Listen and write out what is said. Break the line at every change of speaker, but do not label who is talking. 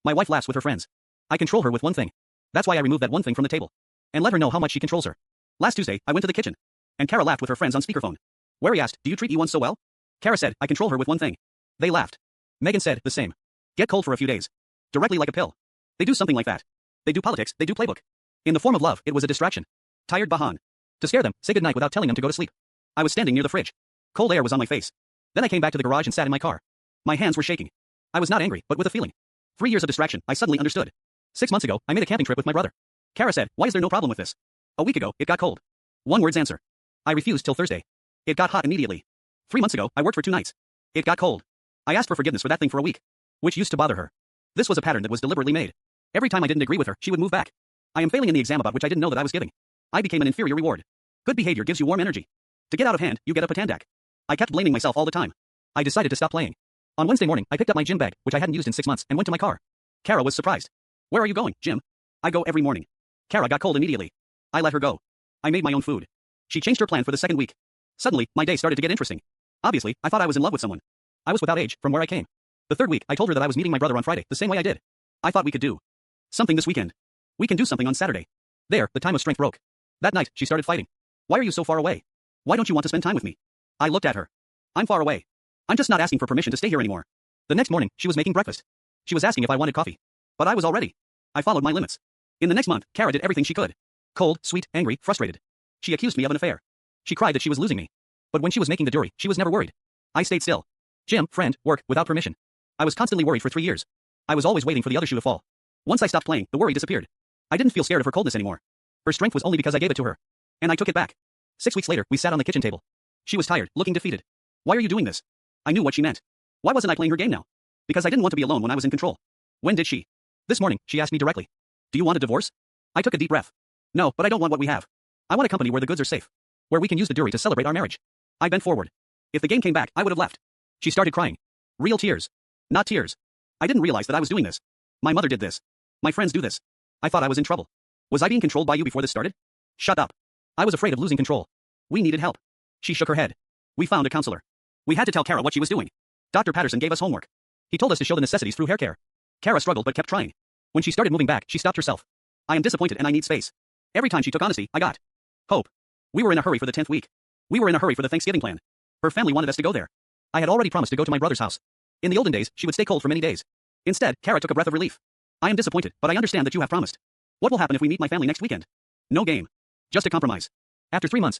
My wife laughs with her friends. I control her with one thing. That's why I removed that one thing from the table. And let her know how much she controls her. Last Tuesday, I went to the kitchen. And Kara laughed with her friends on speakerphone. Wary asked, do you treat E1 so well? Kara said, I control her with one thing. They laughed. Megan said, the same. Get cold for a few days. Directly like a pill. They do something like that. They do politics, they do playbook. In the form of love, it was a distraction. Tired Bahan. To scare them, say goodnight without telling them to go to sleep. I was standing near the fridge. Cold air was on my face. Then I came back to the garage and sat in my car. My hands were shaking. I was not angry, but with a feeling. 3 years of distraction, I suddenly understood. 6 months ago, I made a camping trip with my brother. Kara said, why is there no problem with this? A week ago, it got cold. One word's answer. I refused till Thursday. It got hot immediately. 3 months ago, I worked for 2 nights. It got cold. I asked for forgiveness for that thing for a week. Which used to bother her. This was a pattern that was deliberately made. Every time I didn't agree with her, she would move back. I am failing in the exam about which I didn't know that I was giving. I became an inferior reward. Good behavior gives you warm energy. To get out of hand, you get a patandak. I kept blaming myself all the time. I decided to stop playing. On Wednesday morning, I picked up my gym bag, which I hadn't used in 6 months, and went to my car. Kara was surprised. Where are you going, Jim? I go every morning. Kara got cold immediately. I let her go. I made my own food. She changed her plan for the second week. Suddenly, my day started to get interesting. Obviously, I thought I was in love with someone. I was without age, from where I came. The third week, I told her that I was meeting my brother on Friday, the same way I did. I thought we could do something this weekend. We can do something on Saturday. There, the time of strength broke. That night, she started fighting. Why are you so far away? Why don't you want to spend time with me? I looked at her. I'm far away. I'm just not asking for permission to stay here anymore. The next morning, she was making breakfast. She was asking if I wanted coffee. But I was all ready. I followed my limits. In the next month, Kara did everything she could. Cold, sweet, angry, frustrated. She accused me of an affair. She cried that she was losing me. But when she was making the dory, she was never worried. I stayed still. Gym, friend, work, without permission. I was constantly worried for 3 years. I was always waiting for the other shoe to fall. Once I stopped playing, the worry disappeared. I didn't feel scared of her coldness anymore. Her strength was only because I gave it to her. And I took it back. 6 weeks later, we sat on the kitchen table. She was tired, looking defeated. Why are you doing this? I knew what she meant. Why wasn't I playing her game now? Because I didn't want to be alone when I was in control. When did she? This morning, she asked me directly. Do you want a divorce? I took a deep breath. No, but I don't want what we have. I want a company where the goods are safe. Where we can use the jury to celebrate our marriage. I bent forward. If the game came back, I would have left. She started crying. Real tears. Not tears. I didn't realize that I was doing this. My mother did this. My friends do this. I thought I was in trouble. Was I being controlled by you before this started? Shut up. I was afraid of losing control. We needed help. She shook her head. We found a counselor. We had to tell Kara what she was doing. Dr. Patterson gave us homework. He told us to show the necessities through hair care. Kara struggled but kept trying. When she started moving back, she stopped herself. I am disappointed and I need space. Every time she took honesty, I got hope. We were in a hurry for the 10th week. We were in a hurry for the Thanksgiving plan. Her family wanted us to go there. I had already promised to go to my brother's house. In the olden days, she would stay cold for many days. Instead, Kara took a breath of relief. I am disappointed, but I understand that you have promised. What will happen if we meet my family next weekend? No game. Just a compromise. After 3 months,